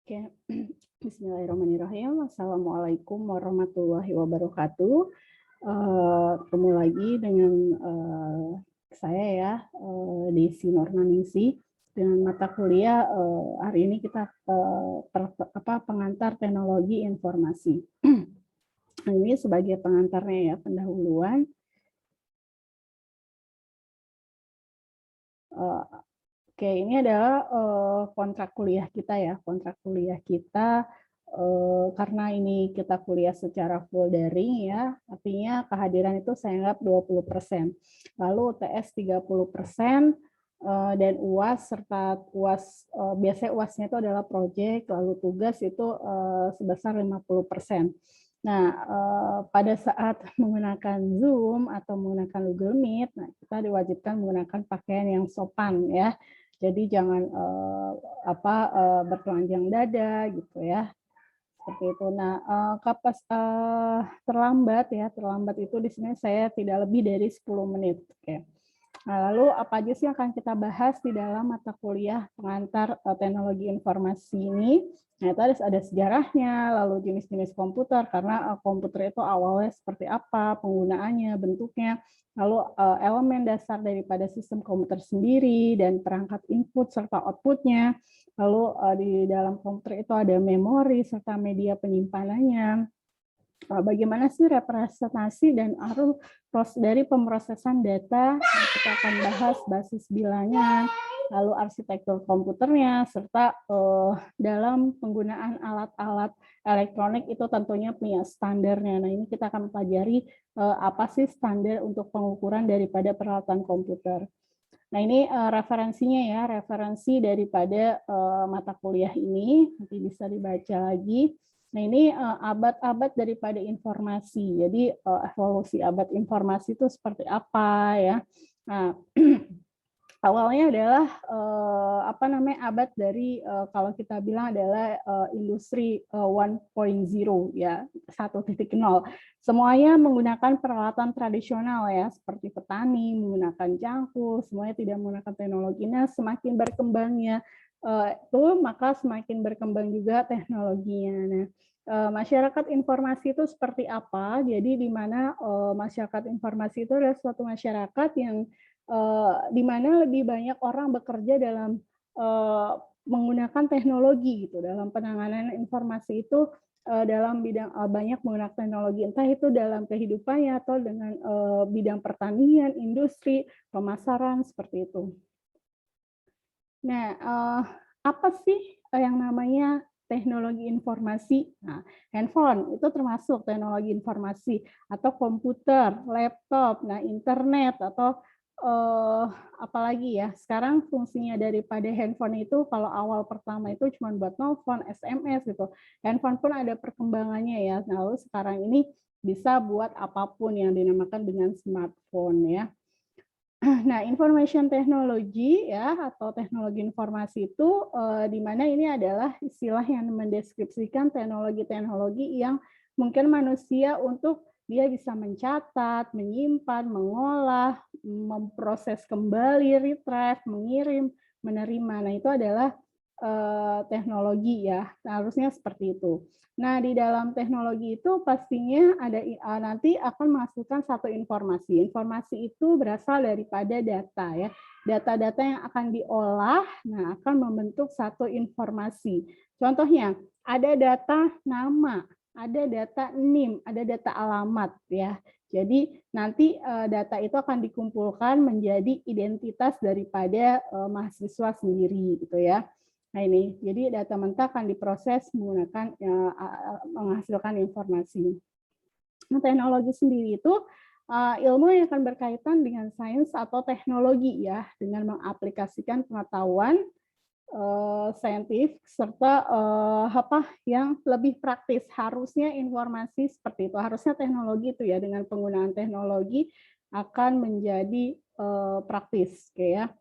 Oke, bismillahirrahmanirrahim. Assalamualaikum warahmatullahi wabarakatuh. Ketemu lagi dengan saya ya, Desi Nurnaningsih, dengan mata kuliah hari ini kita pengantar teknologi informasi. Ini sebagai pengantarnya ya, pendahuluan. Oke, ini adalah kontrak kuliah kita ya, kontrak kuliah kita karena ini kita kuliah secara full daring ya, artinya kehadiran itu saya anggap 20%. Lalu UTS 30%, dan UAS serta UAS, biasanya UASnya itu adalah proyek, lalu tugas itu sebesar 50%. Nah, pada saat menggunakan Zoom atau menggunakan Google Meet, nah, kita diwajibkan menggunakan pakaian yang sopan ya. Jadi jangan bertelanjang dada gitu ya. Seperti itu. Nah, terlambat itu di sini saya tidak lebih dari 10 menit. Oke. Nah, lalu apa aja sih yang akan kita bahas di dalam mata kuliah pengantar teknologi informasi ini? Nah, itu ada sejarahnya, lalu jenis-jenis komputer, karena komputer itu awalnya seperti apa, penggunaannya, bentuknya, lalu elemen dasar daripada sistem komputer sendiri, dan perangkat input serta outputnya, lalu di dalam komputer itu ada memori serta media penyimpanannya, bagaimana sih representasi dan arus dari pemrosesan data, kita akan bahas basis bilangnya, lalu arsitektur komputernya, serta dalam penggunaan alat-alat elektronik itu tentunya punya standarnya. Nah, ini kita akan pelajari apa sih standar untuk pengukuran daripada peralatan komputer. Nah, ini referensinya ya, referensi daripada mata kuliah ini, nanti bisa dibaca lagi. Nah, ini abad-abad daripada informasi. Jadi evolusi abad informasi itu seperti apa ya. Nah, awalnya adalah abad dari kalau kita bilang adalah industri 1.0 ya, 1.0. Semuanya menggunakan peralatan tradisional ya, seperti petani menggunakan cangkul, semuanya tidak menggunakan teknologinya. Semakin berkembangnya itu maka semakin berkembang juga teknologinya. Nah, masyarakat informasi itu seperti apa? Jadi di mana masyarakat informasi itu adalah suatu masyarakat yang di mana lebih banyak orang bekerja dalam menggunakan teknologi gitu, dalam penanganan informasi itu dalam bidang banyak menggunakan teknologi, entah itu dalam kehidupannya atau dengan bidang pertanian, industri, pemasaran, seperti itu. Nah, apa sih yang namanya teknologi informasi? Nah, handphone itu termasuk teknologi informasi, atau komputer, laptop, nah internet, atau apalagi ya, sekarang fungsinya daripada handphone itu kalau awal pertama itu cuma buat nelfon, SMS gitu. Handphone pun ada perkembangannya ya. Nah, lalu sekarang ini bisa buat apapun yang dinamakan dengan smartphone ya. Nah, information technology ya, atau teknologi informasi itu di mana ini adalah istilah yang mendeskripsikan teknologi-teknologi yang mungkin manusia untuk dia bisa mencatat, menyimpan, mengolah, memproses kembali, retrieve, mengirim, menerima. Nah, itu adalah teknologi ya, harusnya seperti itu. Nah, di dalam teknologi itu pastinya ada nanti akan menghasilkan satu informasi. Informasi itu berasal daripada data ya. Data-data yang akan diolah, nah akan membentuk satu informasi. Contohnya, ada data nama, ada data NIM, ada data alamat ya. Jadi nanti data itu akan dikumpulkan menjadi identitas daripada mahasiswa sendiri gitu ya. Nah, ini jadi data mentah akan diproses menggunakan menghasilkan informasi. Nah, teknologi sendiri itu ilmu yang akan berkaitan dengan sains atau teknologi ya, dengan mengaplikasikan pengetahuan saintifik serta yang lebih praktis. Harusnya informasi seperti itu, harusnya teknologi itu ya, dengan penggunaan teknologi akan menjadi praktis, kayak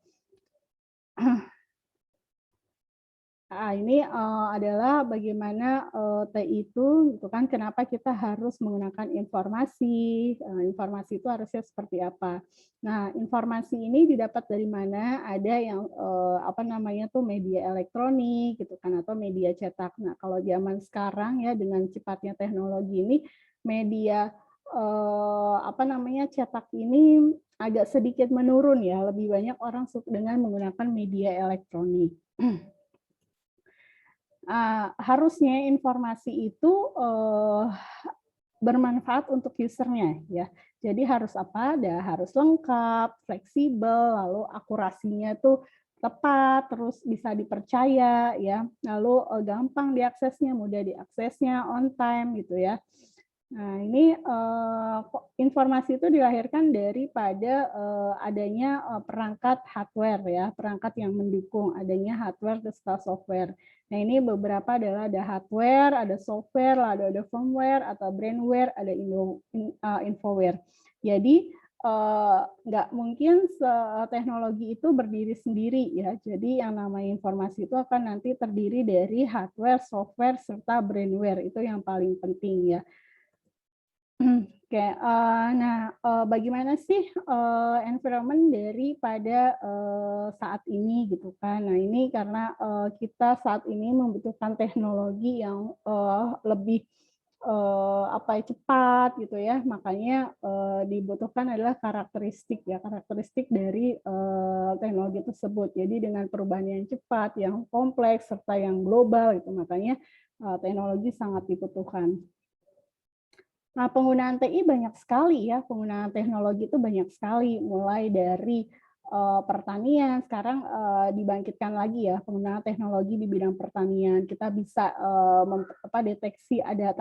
ya. Ini adalah bagaimana TI itu, gitu kan, kenapa kita harus menggunakan informasi, informasi itu harusnya seperti apa. Nah, informasi ini didapat dari mana? Ada yang apa namanya tuh media elektronik, gitu kan, atau media cetak. Nah, kalau zaman sekarang ya dengan cepatnya teknologi ini, media apa namanya cetak ini agak sedikit menurun ya. Lebih banyak orang dengan menggunakan media elektronik. Harusnya informasi itu bermanfaat untuk usernya ya. Jadi harus apa? Harus lengkap, fleksibel, lalu akurasinya itu tepat, terus bisa dipercaya ya. Lalu gampang diaksesnya, mudah diaksesnya, on time gitu ya. Nah, ini informasi itu dilahirkan daripada adanya perangkat hardware ya, perangkat yang mendukung adanya hardware serta software. Nah, ini beberapa adalah ada hardware, ada software, ada firmware atau brandware, ada infoware. Jadi nggak mungkin teknologi itu berdiri sendiri ya. Jadi yang namanya informasi itu akan nanti terdiri dari hardware, software serta brandware. Itu yang paling penting ya. Oke, nah, bagaimana sih environment daripada saat ini gitu kan. Nah, ini karena kita saat ini membutuhkan teknologi yang lebih apa ya, cepat gitu ya, makanya dibutuhkan adalah karakteristik ya, karakteristik dari teknologi tersebut. Jadi dengan perubahan yang cepat, yang kompleks serta yang global gitu, makanya teknologi sangat dibutuhkan. Nah, penggunaan TI banyak sekali ya, penggunaan teknologi itu banyak sekali, mulai dari pertanian, sekarang dibangkitkan lagi ya, penggunaan teknologi di bidang pertanian. Kita bisa deteksi ada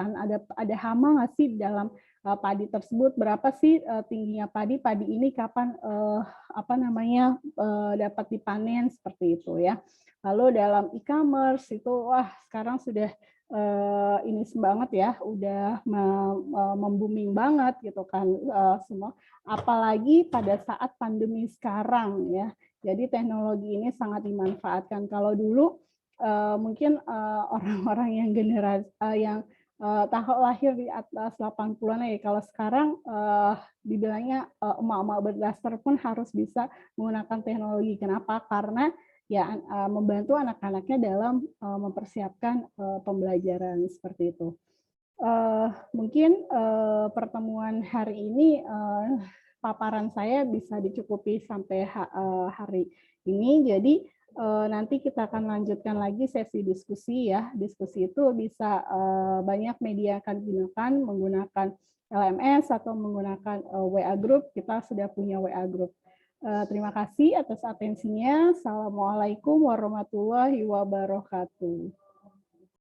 hama nggak sih dalam padi tersebut, berapa sih tingginya padi ini kapan dapat dipanen, seperti itu ya. Lalu dalam e-commerce itu, wah sekarang sudah ini banget ya, udah membooming banget gitu kan semua. Apalagi pada saat pandemi sekarang ya. Jadi teknologi ini sangat dimanfaatkan. Kalau dulu mungkin orang-orang yang generasi yang lahir di atas 80-an ya. Kalau sekarang dibilangnya emak-emak berdaster pun harus bisa menggunakan teknologi. Kenapa? Karena ya membantu anak-anaknya dalam mempersiapkan pembelajaran seperti itu. Mungkin pertemuan hari ini paparan saya bisa dicukupi sampai hari ini. Jadi nanti kita akan lanjutkan lagi sesi diskusi ya. Diskusi itu bisa banyak media akan digunakan, menggunakan LMS atau menggunakan WA Group. Kita sudah punya WA Group. Terima kasih atas atensinya. Assalamualaikum warahmatullahi wabarakatuh.